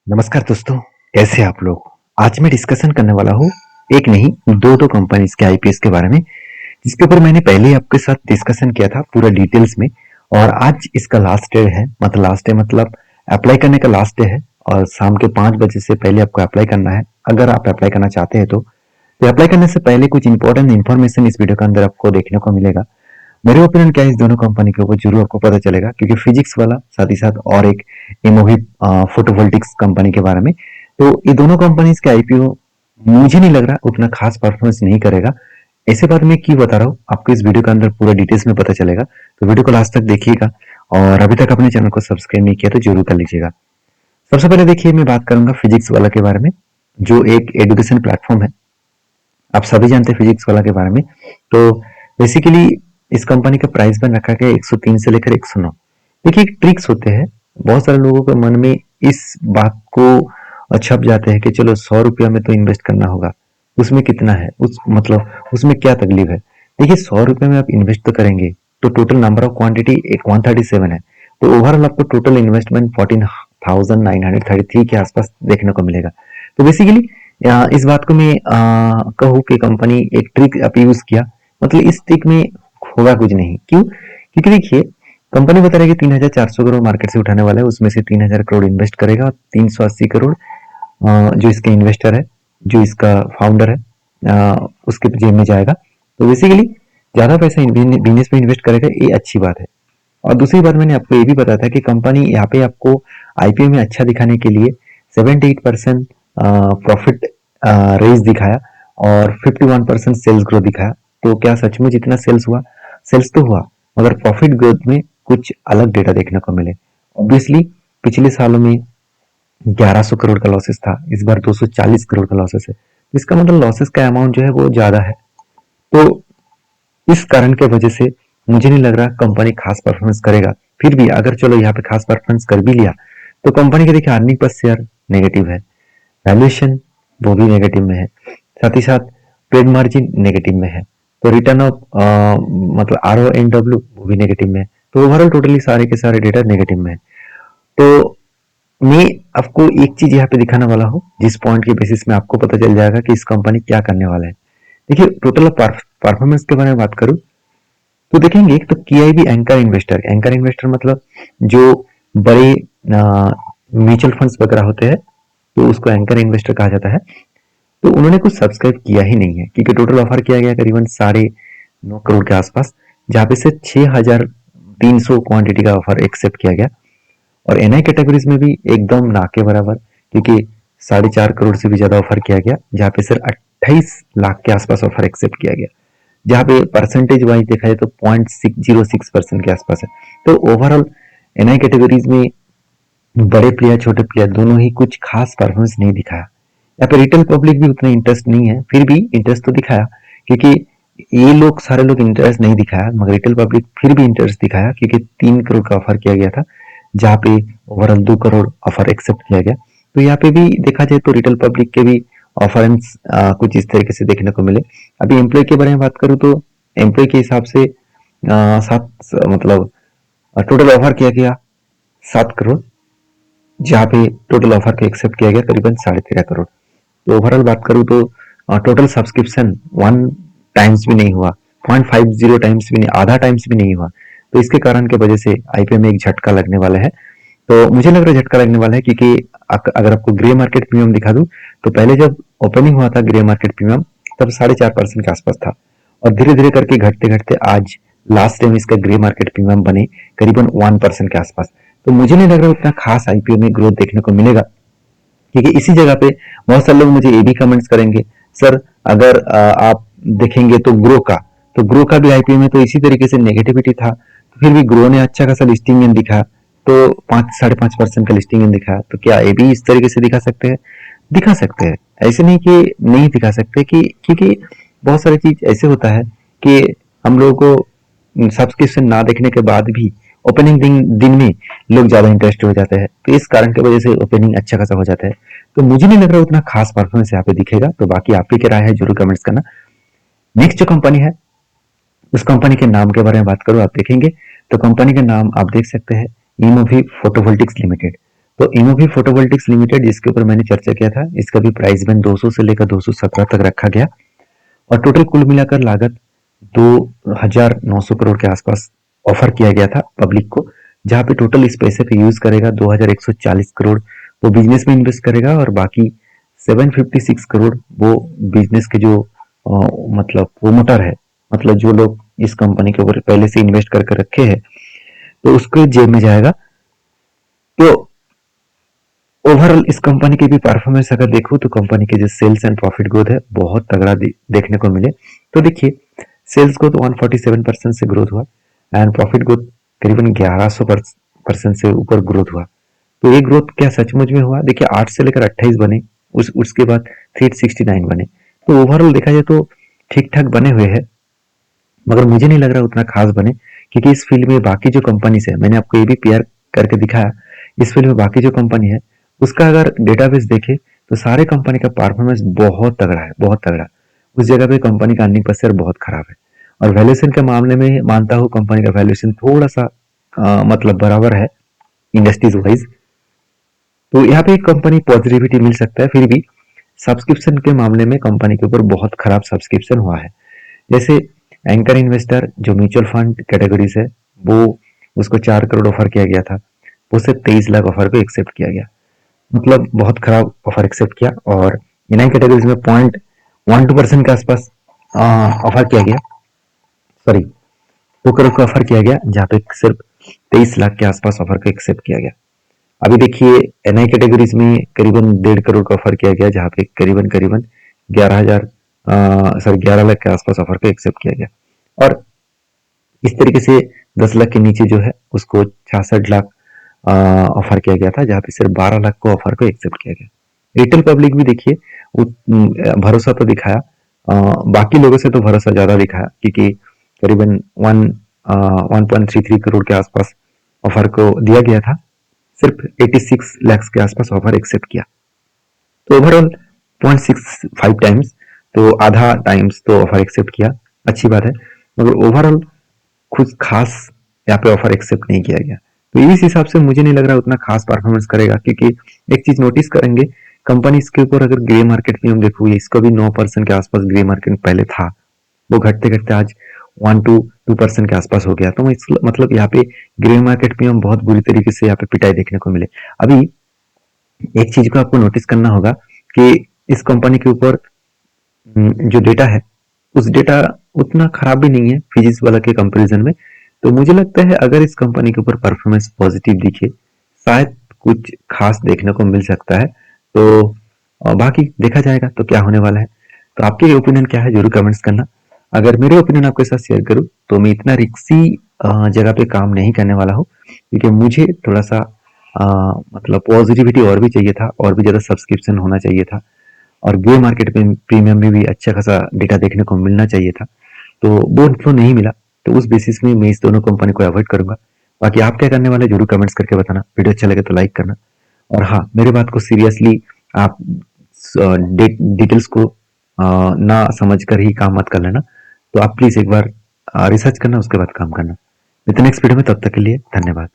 नमस्कार दोस्तों, कैसे हैं आप लोग? आज मैं डिस्कशन करने वाला हूँ एक नहीं दो कंपनीज के आईपीएस के बारे में, जिसके ऊपर मैंने पहले ही आपके साथ डिस्कशन किया था पूरा डिटेल्स में। और आज इसका लास्ट डे है, मतलब अप्लाई करने का लास्ट डे है। और शाम के 5 बजे से पहले आपको अप्लाई करना है। अगर आप अप्लाई करना चाहते हैं तो अप्लाई करने से पहले कुछ इंपॉर्टेंट इन्फॉर्मेशन इस वीडियो के अंदर आपको देखने को मिलेगा। मेरे ओपिनियन क्या है इस दोनों कंपनी के ऊपर जरूर आपको पता चलेगा, क्योंकि फिजिक्स वाला साथ ही साथ और एक एमओवी फोटोवोल्टिक्स कंपनी के बारे में। तो ये दोनों कंपनीज के आईपीओ मुझे नहीं लग रहा उतना खास परफॉर्मेंस नहीं करेगा। ऐसे बात मैं क्यों बता रहा हूँ आपको इस वीडियो के अंदर पूरा डिटेल्स में पता चलेगा। तो वीडियो को लास्ट तक देखिएगा, और अभी तक अपने चैनल को सब्सक्राइब नहीं किया तो जरूर कर लीजिएगा। सबसे पहले देखिए, मैं बात करूंगा फिजिक्स वाला के बारे में, जो एक एजुकेशन प्लेटफॉर्म है। आप सभी जानते हैं फिजिक्स वाला के बारे में। तो बेसिकली इस कंपनी का प्राइस बैंड रखा गया 103 से लेकर 109। देखिए, एक ट्रिक्स होते हैं, बहुत सारे लोगों के मन में इस बात को छप जाते हैं कि चलो 100 रुपया में तो इन्वेस्ट करना होगा, उसमें कितना है, उसमें क्या तकलीफ है। देखिए, 100 रुपये में आप इन्वेस्ट तो करेंगे तो टोटल नंबर ऑफ क्वांटिटी 137 है। तो ओवरऑल आपको टोटल इन्वेस्टमेंट 14,933 के आसपास देखने को मिलेगा। तो बेसिकली इस बात को मैं कहूँ कि कंपनी एक ट्रिक आप यूज किया, मतलब इस ट्रिक में होगा कुछ नहीं। क्यों? क्योंकि देखिए, कंपनी बता रही है कि 3,400 करोड़ मार्केट से उठाने वाला है, उसमें से 3,000 करोड़ इन्वेस्ट करेगा और 380 करोड़ जो इसके इन्वेस्टर है, जो इसका फाउंडर है, उसके जेब में जाएगा। तो बेसिकली ज्यादा पैसा बिजनेस में इन्वेस्ट करेगा, ये अच्छी बात है। और दूसरी बात मैंने आपको ये भी बताया था कि कंपनी यहाँ पे आपको आईपीओ में अच्छा दिखाने के लिए 78% प्रॉफिट रेज दिखाया और 51% सेल्स ग्रोथ दिखाया। तो क्या सचमुच इतना सेल्स हुआ? सेल्स तो हुआ, मगर प्रॉफिट ग्रोथ में कुछ अलग डेटा देखने को मिले। ऑब्वियसली पिछले सालों में 1100 करोड़ का लॉसेस था, इस बार 240 करोड़ का लॉसेस है। इसका मतलब लॉसेस का अमाउंट जो है वो ज्यादा है। तो इस कारण के वजह से मुझे नहीं लग रहा कंपनी खास परफॉर्मेंस करेगा। फिर भी अगर चलो यहाँ पे खास परफॉर्मेंस कर भी लिया, तो कंपनी के देखिए अर्निंग पर शेयर नेगेटिव है, वैल्यूएशन वो भी नेगेटिव में है, साथ ही साथ ट्रेड मार्जिन नेगेटिव में है, तो रिटर्न ऑफ मतलब RONW वो भी नेगेटिव में है। तो ओवरऑल टोटली सारे के सारे डेटा नेगेटिव में है। तो मैं आपको एक चीज यहाँ पे दिखाने वाला हूँ, जिस पॉइंट के बेसिस में आपको पता चल जाएगा कि इस कंपनी क्या करने वाला है। देखिए, टोटल परफॉर्मेंस के बारे में बात करूँ तो देखेंगे तो KIB एंकर इन्वेस्टर मतलब जो बड़े म्यूचुअल फंड्स वगैरह होते हैं, तो उसको एंकर इन्वेस्टर कहा जाता है। तो उन्होंने कुछ सब्सक्राइब किया ही नहीं है, क्योंकि टोटल ऑफर किया गया करीबन 9.5 करोड़ के आसपास, जहाँ पे से 6,300 क्वांटिटी का ऑफर एक्सेप्ट किया गया। और NI कैटेगरीज में भी एकदम ना के बराबर, क्योंकि 4.5 करोड़ से भी ज्यादा ऑफर किया गया, जहाँ पे सिर्फ 28 लाख के आसपास ऑफर एक्सेप्ट किया गया, जहाँ पे परसेंटेज वाइज देखा जाए तो 0.606% के आसपास है। तो ओवरऑल NI कैटेगरीज में बड़े प्लेयर छोटे प्लेयर दोनों ही कुछ खास परफॉर्मेंस नहीं दिखाया। यहाँ पे रिटेल पब्लिक भी उतना इंटरेस्ट नहीं है, फिर भी इंटरेस्ट तो दिखाया, क्योंकि ये लोग सारे लोग इंटरेस्ट नहीं दिखाया, मगर रिटेल पब्लिक फिर भी इंटरेस्ट दिखाया, क्योंकि 3 करोड़ का ऑफर किया गया था, जहाँ पे ओवरऑल 2 करोड़ ऑफर एक्सेप्ट किया गया। तो यहाँ पे भी देखा जाए तो रिटेल पब्लिक के भी ऑफरेंस कुछ इस तरीके से देखने को मिले। अभी एम्प्लॉय के बारे में बात करूँ तो एम्प्लॉय के हिसाब से सात मतलब टोटल ऑफर किया गया 7 करोड़, जहाँ पे टोटल ऑफर का एक्सेप्ट किया गया करीबन 13.5 करोड़। तो ओवरऑल बात करूँ तो टोटल सब्सक्रिप्शन 1 टाइम्स भी नहीं हुआ, 0.50 टाइम्स भी नहीं, आधा टाइम्स भी नहीं हुआ। तो इसके कारण के वजह से आईपीओ में एक झटका लगने वाला है। तो मुझे लग रहा है झटका लगने वाला है, क्योंकि अगर आपको ग्रे मार्केट प्रीमियम दिखा दूं, तो पहले जब ओपनिंग हुआ था ग्रे मार्केट प्रीमियम, तब 4.5% के आसपास था, और धीरे धीरे करके घटते घटते आज लास्ट टाइम इसका ग्रे मार्केट प्रीमियम बने करीबन 1% के आसपास। तो मुझे नहीं लग रहा उतना खास आईपीओ में ग्रोथ देखने को मिलेगा, क्योंकि इसी जगह पे बहुत सारे लोग मुझे ये भी कमेंट्स करेंगे, सर अगर आप देखेंगे तो ग्रो का भी आईपीओ में तो इसी तरीके से नेगेटिविटी था, तो फिर भी ग्रो ने अच्छा खासा लिस्टिंग इन दिखा, तो 5-5.5% का लिस्टिंग इन दिखा। तो क्या ये भी इस तरीके से दिखा सकते हैं? दिखा सकते हैं, ऐसे नहीं कि नहीं दिखा सकते, कि क्योंकि बहुत सारी चीज ऐसे होता है कि हम लोगों को सब्सक्रिप्शन ना देखने के बाद भी ओपनिंग दिन में लोग ज्यादा इंटरेस्ट हो जाते हैं, तो इस कारण की वजह से ओपनिंग अच्छा खासा हो जाता है। तो मुझे नहीं लग रहा उतना खास परफॉर्मेंस यहाँ पे दिखेगा। तो बाकी आपकी क्या राय है जरूर कमेंट्स करना। नेक्स्ट जो कंपनी है, उस कंपनी के नाम के बारे में बात करूँ, आप देखेंगे तो कंपनी का नाम आप देख सकते हैं, इमोवी फोटोवोल्टिक्स लिमिटेड। तो इनोवी फोटोवोल्टिक्स लिमिटेड, जिसके ऊपर मैंने चर्चा किया था, इसका भी प्राइस बैंड 200 से लेकर 217 तक रखा गया और टोटल कुल मिलाकर लागत 2,900 करोड़ के आसपास ऑफर किया गया था पब्लिक को, जहां पे टोटल इस पैसे पे यूज करेगा 2,140 करोड़ वो बिजनेस में इन्वेस्ट करेगा और बाकी 756 करोड़ वो बिजनेस के जो मतलब प्रोमोटर है, मतलब जो लोग इस कंपनी के ऊपर पहले से इन्वेस्ट करके रखे हैं, तो उसके जेब में जाएगा। तो ओवरऑल इस कंपनी की भी परफॉर्मेंस अगर देखो तो कंपनी के जो सेल्स एंड प्रॉफिट ग्रोथ है बहुत तगड़ा देखने को मिले। तो देखिए सेल्स ग्रोथ 147% से ग्रोथ हुआ एंड प्रॉफिट ग्रोथ करीबन 1100% से ऊपर ग्रोथ हुआ। तो ये ग्रोथ क्या सचमुच में हुआ? देखिए 8 से लेकर 28 बने, उसके बाद 369 बने। तो ओवरऑल देखा जाए तो ठीक ठाक बने हुए हैं, मगर मुझे नहीं लग रहा उतना खास बने, क्योंकि इस फील्ड में बाकी जो कंपनीज है, मैंने आपको ये भी पेयर करके दिखाया, इस फील्ड में बाकी जो कंपनी है उसका अगर डेटाबेस देखे तो सारे कंपनी का परफॉर्मेंस बहुत तगड़ा है, बहुत तगड़ा। उस जगह पे कंपनी का अर्निंग पर शेयर बहुत खराब है और वैल्यूएशन के मामले में मानता हूँ कंपनी का वैल्यूएशन थोड़ा सा मतलब बराबर है इंडस्ट्रीज वाइज। तो यहाँ पे कंपनी पॉजिटिविटी मिल सकता है, फिर भी सब्सक्रिप्शन के मामले में कंपनी के ऊपर बहुत खराब सब्सक्रिप्शन हुआ है। जैसे एंकर इन्वेस्टर जो म्यूचुअल फंड कैटेगरी से, वो उसको 4 करोड़ ऑफर किया गया था, वो सिर्फ 23 लाख ऑफर को एक्सेप्ट किया गया, मतलब बहुत खराब ऑफर एक्सेप्ट किया। और इनआई कैटेगरीज में 0.12% के आसपास ऑफर किया गया, सॉरी 2 करोड़ का ऑफर किया गया, जहाँ पे सिर्फ 23 लाख के आसपास ऑफर को एक्सेप्ट किया गया। अभी देखिए एनआई कैटेगरीज में करीबन 1.5 करोड़ का ऑफर किया गया, जहाँ पे करीबन करीबन 11 लाख के आसपास ऑफर को एक्सेप्ट किया गया। और इस तरीके से 10 लाख के नीचे जो है उसको 66 लाख ऑफर किया गया था, जहाँ पे सिर्फ 12 लाख को ऑफर को एक्सेप्ट किया गया। रिटेल पब्लिक भी देखिए भरोसा तो दिखाया, बाकी लोगों से तो भरोसा ज्यादा दिखाया, क्योंकि करीबन 1.33 करोड़ के आसपास ऑफर को दिया गया था, सिर्फ 86 लाख के आसपास ऑफर एक्सेप्ट किया। तो ओवरऑल 0.65 टाइम्स, तो आधा टाइम्स तो ऑफर एक्सेप्ट किया, अच्छी बात है, मगर ओवरऑल कुछ खास यहाँ पे ऑफर एक्सेप्ट नहीं किया गया। तो इस हिसाब से मुझे नहीं लग रहा उतना खास परफॉर्मेंस करेगा, क्योंकि एक चीज नोटिस करेंगे कंपनी इसके ऊपर अगर ग्रे मार्केट में हम देखोगे, इसका भी 9% के आसपास ग्रे मार्केट पहले था, वो घटते घटते आज 1 to 2% के आसपास हो गया। तो मतलब यहाँ पे ग्रे मार्केट में हम बहुत बुरी तरीके से यहाँ पे पिटाई देखने को मिले। अभी एक चीज को आपको नोटिस करना होगा कि इस कंपनी के ऊपर जो डेटा है उस डेटा उतना खराब भी नहीं है फिजिक्स वाला के कंपैरिजन में। तो मुझे लगता है अगर इस कंपनी के ऊपर परफॉर्मेंस पॉजिटिव दिखे, शायद कुछ खास देखने को मिल सकता है। तो बाकी देखा जाएगा तो क्या होने वाला है। तो आपके ओपिनियन क्या है जरूर कमेंट्स करना। अगर मेरे ओपिनियन आपके साथ शेयर करूं तो मैं इतना रिक्सी जगह पे काम नहीं करने वाला हूँ, क्योंकि मुझे थोड़ा सा मतलब पॉजिटिविटी और भी चाहिए था, और भी ज्यादा सब्सक्रिप्शन होना चाहिए था, और ग्रे मार्केट में प्रीमियम में भी अच्छा खासा डेटा देखने को मिलना चाहिए था, तो वो इन्फ्लो नहीं मिला। तो उस बेसिस में मैं इस दोनों कंपनी को अवॉइड करूंगा। बाकी आप क्या करने वाले जरूर कमेंट्स करके बताना, वीडियो अच्छा लगे तो लाइक करना, और हाँ मेरे बात को सीरियसली आप डिटेल्स को ना समझ कर ही काम मत कर लेना। तो आप प्लीज एक बार रिसर्च करना, उसके बाद काम करना। मिलते नेक्स्ट वीडियो में, तब तक के लिए धन्यवाद।